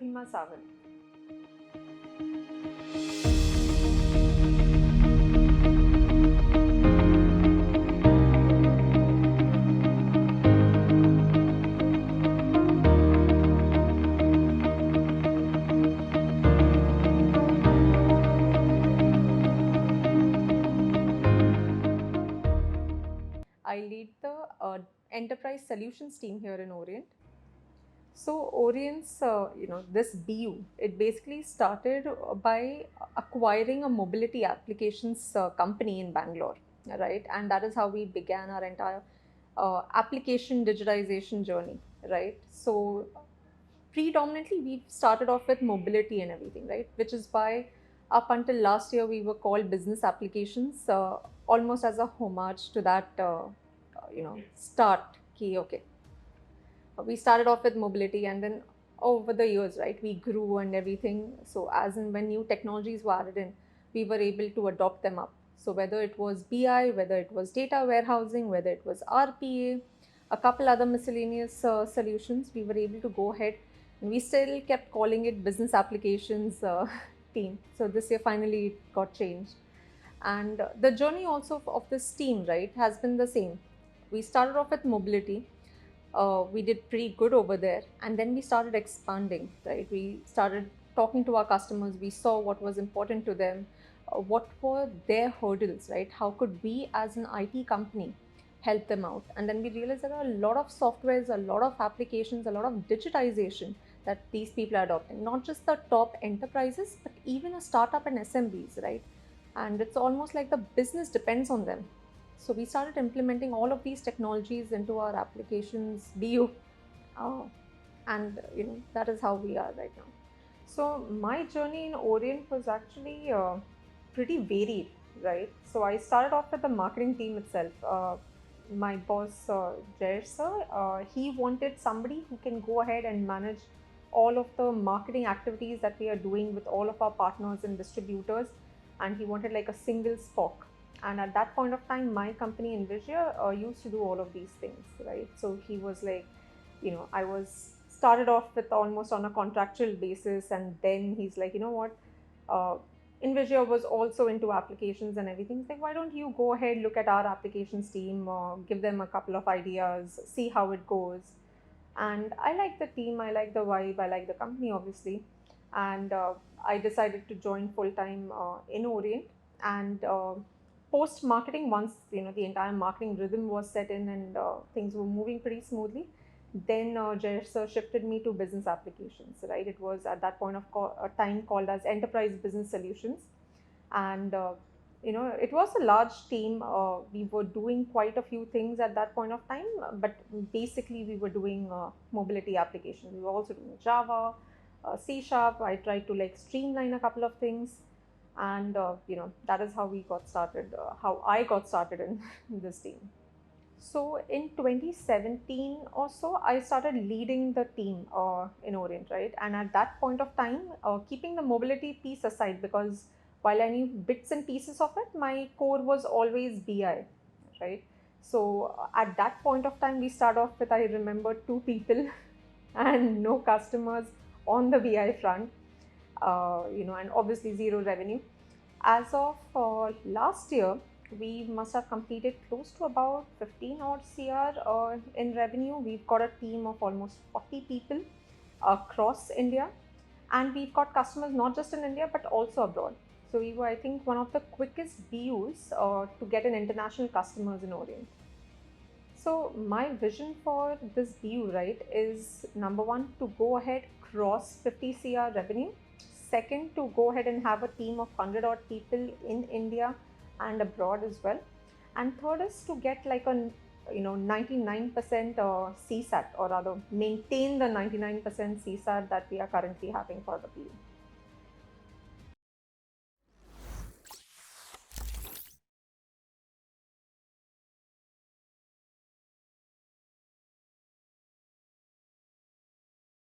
Ms.Ridhima Sawant. I lead the enterprise solutions team here in Orient. So Orient's, this BU, it basically started by acquiring a mobility applications company in Bangalore, right? And that is how we began our entire application digitization journey, right? So predominantly we started off with mobility and everything, right? Which is why up until last year we were called business applications, almost as a homage to that, start key. Okay, we started off with mobility, and then over the years, right, we grew and everything. So as and when new technologies were added in, we were able to adopt them up. So whether it was BI, whether it was data warehousing, whether it was RPA, a couple other miscellaneous solutions, we were able to go ahead, and we still kept calling it business applications team. So this year finally it got changed. And the journey also of this team, right, has been the same. We started off with mobility. We did pretty good over there, and then we started expanding, right? We started talking to our customers. We saw what was important to them, what were their hurdles, right? How could we as an IT company help them out? And then we realized there are a lot of softwares, a lot of applications, a lot of digitization that these people are adopting, not just the top enterprises, but even a startup and SMBs, right? And it's almost like the business depends on them. So we started implementing all of these technologies into our applications BU, uh, and that is how we are right now. So my journey in Orient was actually pretty varied, right? So I started off with the marketing team itself. My boss, Jair sir, he wanted somebody who can go ahead and manage all of the marketing activities that we are doing with all of our partners and distributors, and he wanted like a single spoke. And at that point of time, my company Envisia used to do all of these things, right? So he was like, I was started off with almost on a contractual basis, and then he's like, you know what, uh, Envisia was also into applications and everything. He's like, why don't you go ahead, look at our applications team, give them a couple of ideas, see how it goes. And I like the team, I like the vibe, I like the company, obviously. And I decided to join full time in Orient. And post marketing, once the entire marketing rhythm was set in, and things were moving pretty smoothly, then Jayesh sir shifted me to business applications, right? It was at that point of time called as enterprise business solutions. And it was a large team. We were doing quite a few things at that point of time, but basically we were doing mobility applications. We were also doing Java, C sharp. I tried to like streamline a couple of things, and that is how we got started, how I got started in this team. So in 2017 or so, I started leading the team in Orient, right? And at that point of time, keeping the mobility piece aside, because while I knew bits and pieces of it, my core was always BI, right? So at that point of time, we start off with, I remember, two people and no customers on the BI front, and obviously zero revenue. As of last year, we must have completed close to about 15 odd CR in revenue. We've got a team of almost 40 people across India, and we've got customers not just in India but also abroad. So we were, I think, one of the quickest BUs to get an international customers in Orient. So my vision for this BU, right, is number one, to go ahead cross 50 CR revenue. Second, to go ahead and have a team of 100 odd people in India and abroad as well. And third is to get like a 99% CSAT, or rather maintain the 99% CSAT that we are currently having for the BU.